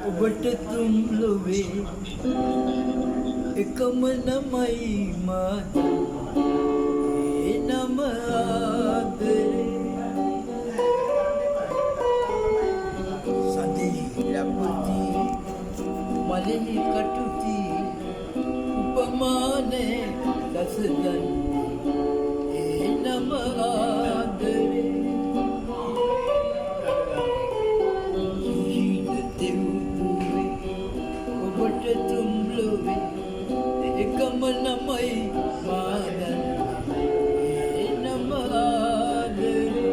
ඔබට තුම් ලොවේ එකම නමයි මාත ඒ නම ආදරේ සදී යපති මලෙහි කටුති උපමානේ දසදන් ඒ නම ආදරේ ඔබට තුම් ලොවේ එකම නමයි මාදන් ඒ නම ආදරේ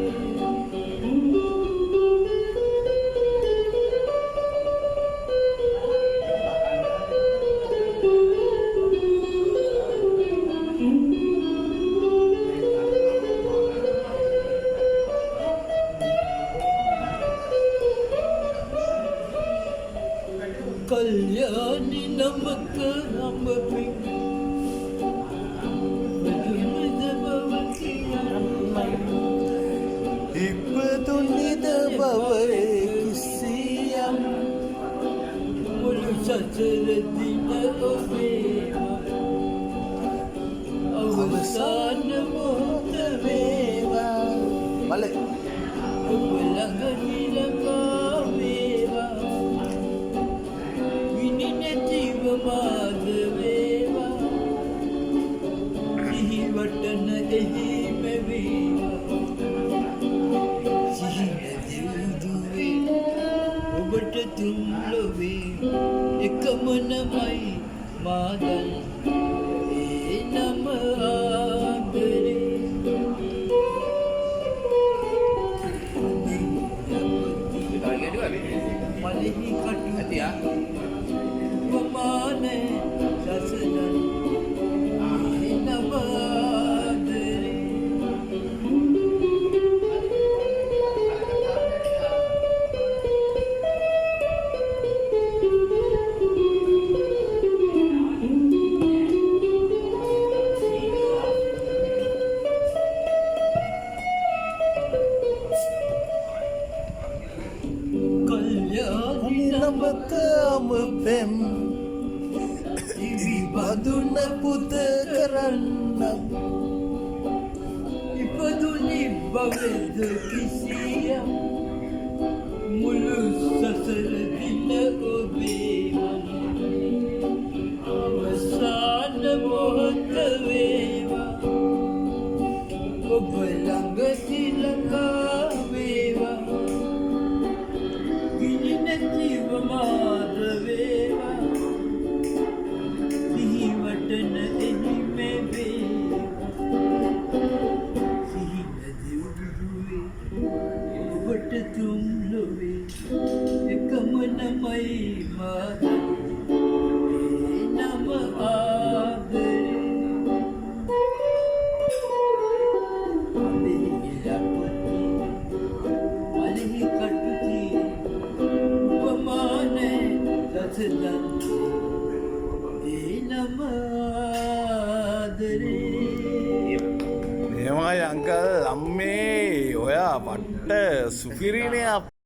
කල්යාණි නමක හම්බෙමින් ඉපදුනිද බවේ කිසියම් මුළු සසර දින ඔබේ අවසාන මොහොත වේවා මල ඔබ ළඟ නිලකා වේවා විනි නැතිව මාද වේවා සිහි වටන එහිම වේවා ඔබට තුම් ලොවේ එකම නමයි මාදන් ඒ නම ආදරේ මලෙහි කටුති උපමානේ දසදන් ඒ නම ආදරේ නමතම පෙම් ඉවි බදුන පුත කරන්න ඉපදුනි බවෙද කිසියම් මුළු සසර දින ඔබේ අවසාන මොහොත වේවා ඔබ ළඟ තිලකා වේවා විනි නැතිව මාද වේවා සිහි වටන එහිම වේවා සිහි නැතිව ඔබට තුම් ලොවේ එකම නමයි මාද ඒ නම ආදරේ මලෙහි කටුති උපමානේ දසදන් ඒ නම ආදරේ මේමයි අංකල් අම්මේ ඔයා පට්ට සුපිරිනේ